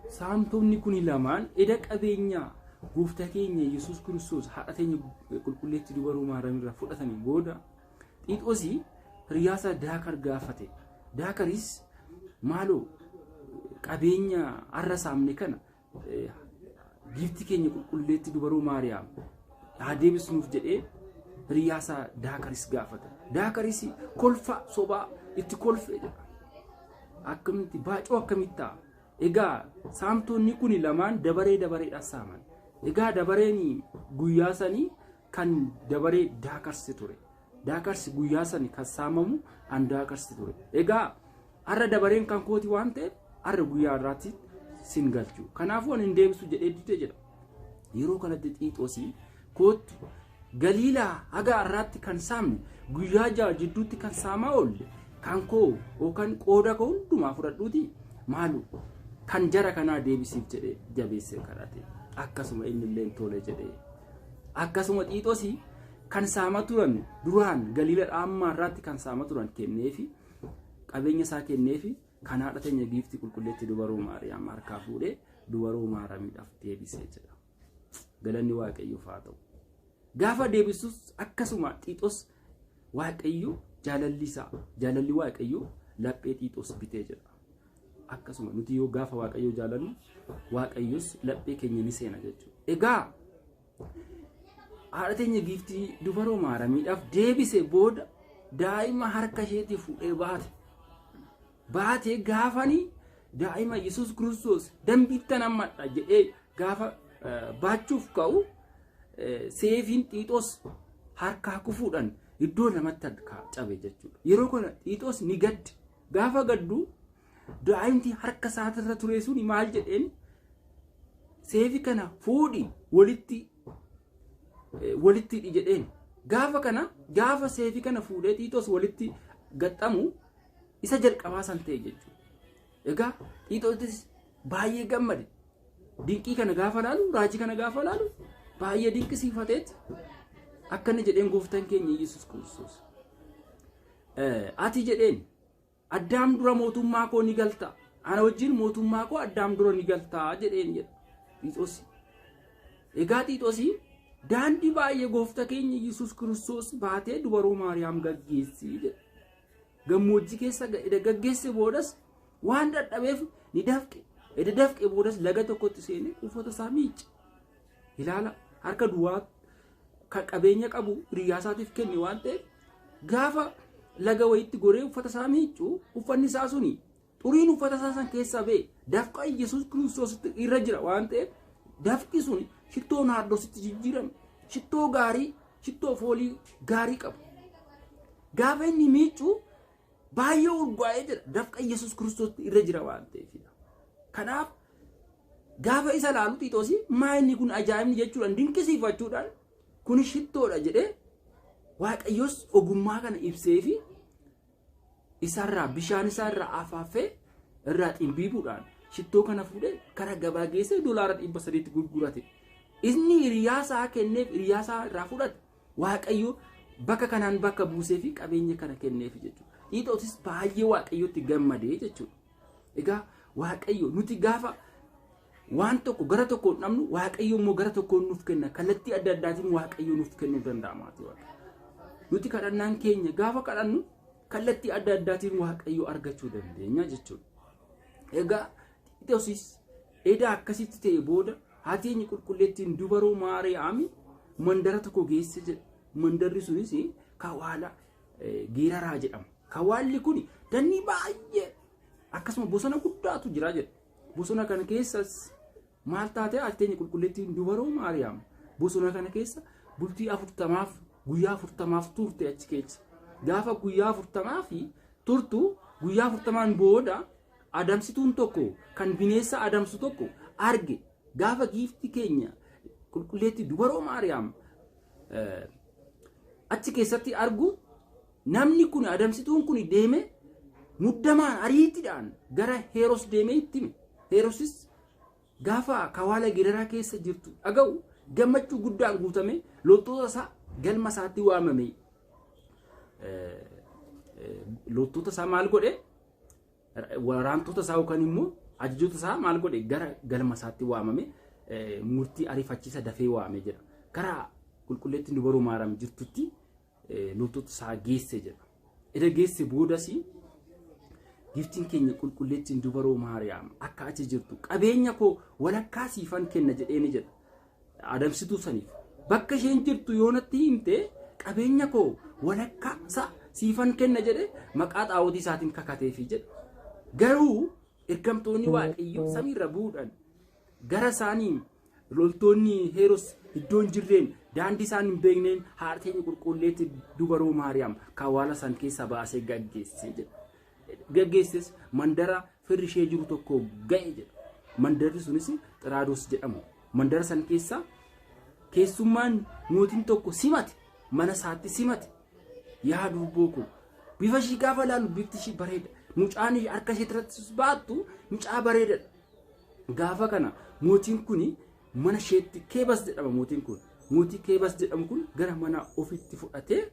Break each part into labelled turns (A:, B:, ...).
A: saamtonni kun lamaan eda qabeenyaa gooftaa keenya Yesuus Kiristoos haadha teenya qulqulleetti dubaruu Maariyaam irraa fudhatanii booda Xiixoosii hiriyaasaa Daakar gaafate. Daakaris maaloo qabeenya arra saamne kana giiftii keenya qulqulleetti dubaruu Maariyaam haa deebisnuuf jedhee hiriyaasaa Daakaris gaafate. Daakaris kolfa sobaa itti kolfe akkamitti baacoo akkamitti ta'a. Egaa saamtonni kun lamaan dabareedhaan saaman. Egaa dabareen guyyaa sanii kan dabaree Daakarsi ture. Daakarsi guyyaa sanii kan saamamu an Daakarsi ture. Egaa har'a dabareen kan kooti waan ta'eef har'a guyyaa irraatti sin galchu. Kanaafuu ani hin deebisu jedhee dide jedha. Yeroo kanatti Xiixoosii kootu Galiilaa haga har'aatti kan saamne guyyaa ja'a jidduutti kan saamaa oolle kan koo yookaan qooda koo hundumaa fudhadhuuti maalu kan jara kanaa deebisiif jedhee jabeessee kadhate. Akkasuma inni illee tole jedhee akkasuma Xiixoosii kan saama turan duraan Galiilaa amma irraatti kan saama turan kenneefi qabeenya isaa kenneefi kan haadha teenya giiftii qulqulleetti dubaruu Maariyaam harkaa fuudhee dubaruu Maariyaamiidhaaf deebisee jedha. Galanni Waaqayyoof haa ta'u. Gaafa deebisus akkasuma Xiixoos Waaqayyo jaalalli Waaqayyo laphee Xiixoos bitee jedha. Akkasuma nuti yoo gaafa Waaqayyo jaalannu Waaqayyos laphee keenya ni seena jechuudha. Egaa haadha teenya giiftii dubaroo Maariyaamiidhaaf deebisee booda daa'ima harka isheetii fuudhee baatee gaafanii daa'ima Yesuus Kiristoos dambiittan ammadha jedhee gaafa baachuuf ka'u seefiin Xiixoos harkaa kufuudhaan iddoo lamatti cabe jechuudha. Yeroo kana Xiixoos ni gadde. Gaafa gaddu daa'imti harka isaatirra ture suni maal jedheen seefi kana fuudhi walitti jedheen. Gaafa seefi kana fuudhee Xiixoos walitti gaxxamu isa jalqabaa san ta'e jechuudha. Egaa Xiixoosis baay'ee gammade. Dinqii kana gaafa laalu raajii kana gaafa laalu baay'ee dinqisiifateet akkana jedheen gooftaan keenya Yesuus Kiristoos. Ati jedheen Addaam dura mootummaa koo ni galta. Ana wajjin mootummaa koo Addaam dura ni galta jedheen jedha Xiixoos. Egaa Xiixoosii daandii baay'ee gooftaa keenya Yesuus Kiristoos baatee dubaroo Maariyaam gaggeessi jedha. Gammoojjii keessa gaggeesse boodas waan dadhabeef ni dafqe. Dafqe boodas laga tokkotti seenee uffata isaa miicce. Ilaala harka duwwaa kan qabeenya qabu hiriyaasaatiif kenne waan ta'eef gaafa laga wayitti goree uffata isaa miiccu uffanni isaa suni xuriin uffata isaa san keessaa ba'e dafqa Yesuus Kiristoos irra jira waan ta'eef dafqi suni shittoo naardoositti jijjiirame shittoo gaarii shittoo foolii gaarii qabu. Gaafa inni miiccu baay'ee urgaa'ee jira dafqa Yesuus Kiristoos irra jira waan ta'eefidha. Kanaaf gaafa isa laalu Xiixoosii maa inni kun ajaa'ibni jechuudhaan dinqisiifachuudhaan kun shittoodha jedhee Waaqayyos ogummaa kana ibsee fi isarraa bishaan isaarraa afaaffee irraa ximbiibuudhaan shittoo kana fuudhee karaa gabaa geessee $300 gurgurate. Inni hiriyaasaa kenneef hiriyaasaa irraa fudhate Waaqayyo bakka kanaan bakka buusee fi qabeenya kana kenneef jechuudha. Xiixoosis baay'ee Waaqayyotti gammadee jechuudha. Egaa Waaqayyo nuti gaafa waan tokko gara tokkoon dhabnu Waaqayyo immoo gara tokkoon nuuf kenna. Kallattii adda addaatiin Waaqayyo nuuf kennuu danda'a maatii Waaqayyo. Nuti kadhannaan keenya gaafa kadhannu kallattii adda addaatiin Waaqayyo argachuu dandeenya jechuudha. Egaa Xiixoosis edaa akkasitti ta'e booda haati teenya qulqulleettiin dubaroo Maariyaam mandara tokko geesse jedha. Mandarri sunis Kawaala Geeraraa jedhama. Kawaalli kun dannii baay'ee akkasuma bosona guddaatu jira jedha. Bosona kana keessas maal taatee haati teenya qulqulleettiin dubaroo Maariyaam bosona kana keessa bultii 40 guyyaa 40 turte achi keessa. Gaafa guyyaa 40 turtu guyyaa 40 booda adamsituun tokko kan bineensa adamsu tokko arge. Gaafa giiftii keenya qulqulleettii dubaroo Maariyaam achi keessatti argu namni kun adamsituun kun deeme muddamaan ariitiidhaan gara Heeros deemee itti hime. Heerosis gaafa Kawaala Geeraraa keessa jirtu dhaga'u gammachuu guddaan guutame loltoota isaa galma isaatti waamame. Loltoota isaa maal godhe waraantota isaa yookaan immoo Ajajjoota isaa maal godhe gara galma isaatti waamame murtii ariifachiisa dafee waame jedha. Gara qulqulleettiin dubaroo Maariyaam jirtutti loltoota isaa geesse jedha. Eda geesse boodas giftiin keenya qulqulleettiin dubaroo Maariyaam akka achi jirtu qabeenya koo walakkaa siifan kenna jedheeni jedha. Adamsituu saniif bakka isheen jirtu yoo natti himte qabeenya koo walakkaa siifan kenna jedhe maqaa xaawotii isaatiin kakateefi jedha. Garuu ergamtoonni Waaqayyoo samiirra bu'uudhaan gara isaanii loltoonni Heeros iddoo hin jirreen daandii isaan hin beekneen haadha teenya qulqulleettii dubaroo Maariyaam kaawwala san keessa baasee gaggeesse jedha. Gaggeesses mandara firri ishee jiru tokko ga'e jedha. Mandarri sunis Xiraados jedhamu. Mandara san keessa keessummaan mootiin tokko simate mana isaatti simate. Yaa durboo ko bifa ishii gaafa laalu bifti ishii bareeda. Mucaan harka ishee irratti baattu mucaa bareeda. Gaafa kana mootiin kuni mana isheetti Keebas jedhama mootiin kun. Mootii Keebas jedhamu kun gara mana ofitti fudhatee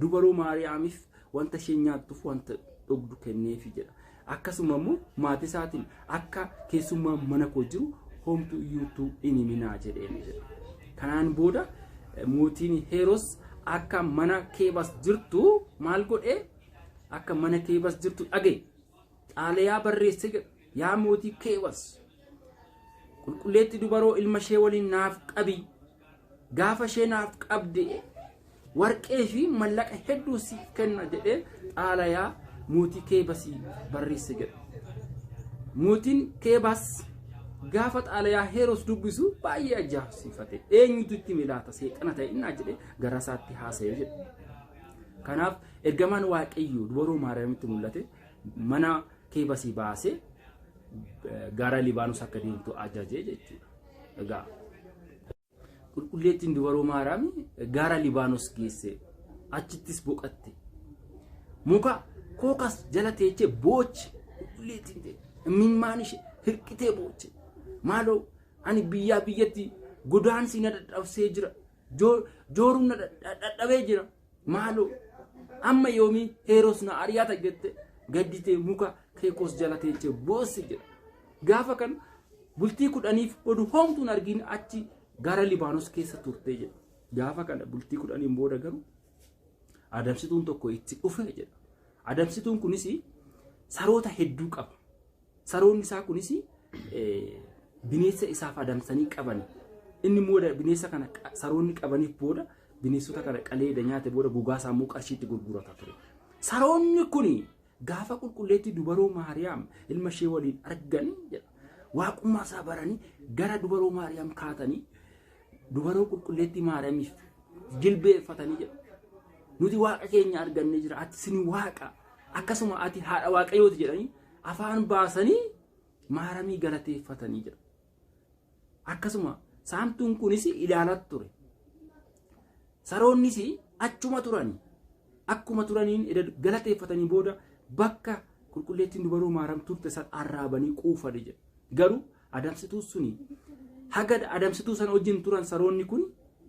A: dubaroo Maariyaamiif wanta ishee nyaattuuf wanta dhugdu kenneefi jedha. Akkasuma immoo maatii isaatiin akka keessummaan mana koo jiru homtu iyyuu inni minaa jedheen jedha. Kanaan booda mootiin Heeros akka mana Keebas jirtu maal godhee akka mana Keebas jirtu dhagee xaalayaa barreesse jedha. Yaa mootii Keebas qulqulleettii dubaroo ilma ishee waliin naaf qabi. Gaafa ishee naaf qabde warqee fi mallaqa hedduu siif kenna jedhee xaalayaa mootii Keebasii barreesse jedha. Mootiin Keebas gaafa xaalayaa Heeros dubbisu baay'ee ajaa'ibsiifate. Eenyutu itti milaata seexana ta'e innaa jedhee gara isaatti haasa'ee jedha. Kanaaf ergamaan Waaqayyoo dubaroo Maariyaamitti mul'ate mana Keebasii baasee gara Libaanos akka deemtu ajajee jechuudha. Egaa qulqulleettiin dubaroo Maariyaam gara Libaanos geesse achittis boqatte. Muka kookas jala teechee booche qulqulleettiin ta'e imimmaan ishee hirqitee booche. Maaloo ani biyyaa biyyatti godaansi na dadhabsee jira. Jooruun na dadhabee jira. Maaloo amma yoomii Heeros na ari'ata jette gadditee muka keekos jala teechee boosse jedha. Gaafa kan bultii 10 oduu homtuun argin achi gara Libaanos keessa turte jedha. Gaafa kana bultii 10 booda garuu adamsituun tokko itti dhufe jedha. Adamsituun kunis saroota hedduu qaba. Saroonni isaa kunis bineensa isaaf adamsanii qaban. Inni mooda bineensa kana saroonni qabaniif booda bineensota kana qaleeda nyaate booda gogaa isaa immoo qarshiitti gurgurata ture. Saroonni kuni gaafa qulqulleettii dubaroo Maariyaam ilma ishee waliin argan jedha. Waaqummaa isaa baranii gara dubaroo Maariyaam kaatanii dubaroo qulqulleettii Maariyaamiif jilbeeffatanii jedha. Nuti waaqa keenya argannee jira. Ati sini waaqa akkasuma ati haadha Waaqayyooti jedhanii afaan baasanii Maariyaamii galateeffatanii jedha. Akkasuma saamtuun kunis ilaalaa ture. Saroonnis achuma turanii akkuma turaniin galateeffatanii booda bakka qulqulleettiin dubaroo Maariyaam turte san arraabanii quufanii jedha. Garuu adamsituu suni haga adamsituu sana wajjin turan saroonni kun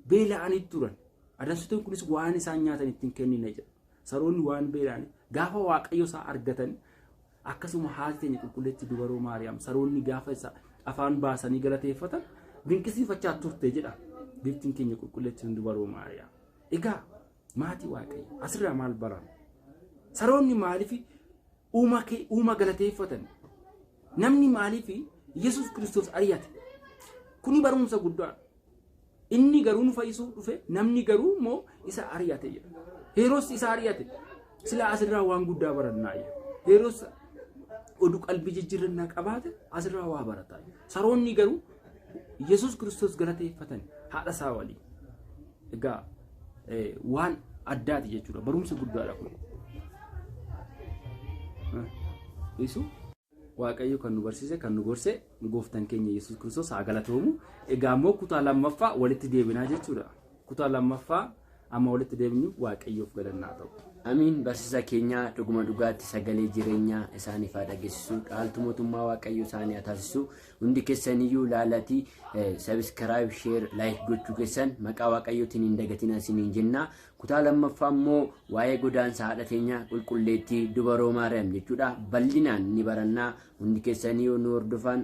A: beela'anii turan. Adamsituun kunis waan isaan nyaatan ittiin kennine jedha. Saroonni waan beela'anii gaafa Waaqayyo isaa argatan akkasuma haati teenya qulqulleettii dubaroo Maariyaam saroonni gaafa isa afaan baasanii galateeffatan dinqisiifachaa turte jedha. Giftiin keenya qulqulleettiin dubaroo Maariyaam. Egaa maatii Waaqayyo asirraa maal baran? Saroonni maaliif uuma galateeffatan? Namni maaliif Yesuus Kiristoos ari'ate? Kuni barumsa guddaadha. Inni garuu nu fayyisuu dhufe namni garuu immoo isa ari'ate jedha. Heeros isa ari'ate. Sila asirraa waan guddaa barannaa. Heeros oduu qalbii jijjiirannaa qabaate asirraa waa barataa. Saroonni garuu Yesuus Kiristoos galateeffatan haadha isaa waliin. Egaa waan addaati jechuudha. Barumsa guddaadha kun. Yesu Waaqayyo kan nu barsiise kan nu gorse gooftaan keenya Yesuus Kiristoos haa galatoomu. Egaa immoo kutaa lammaffaa walitti deebinaa jechuudha. Kutaa lammaffaa amma walitti deebinu Waaqayyoof galannaa ta'u.
B: Amiin. Barsiisa keenya dhuguma dhugaatti sagalee jireenyaa isaaniif haa dhageessisu. Dhaaltu mootummaa Waaqayyoo isaanii haa taasisu. Hundi keessaniyyuu laalatii subscribe, share, like gochuu keessan maqaa Waaqayyootiin hin dagatina isiniin jenna. Kutaa lammaffaa immoo waa'ee godaansa haadha keenya qulqulleettii dubaroo Maariyaam jechuudha. Bal'inaan ni barannaa. Hundi keessaniyyuu nu hordofaa.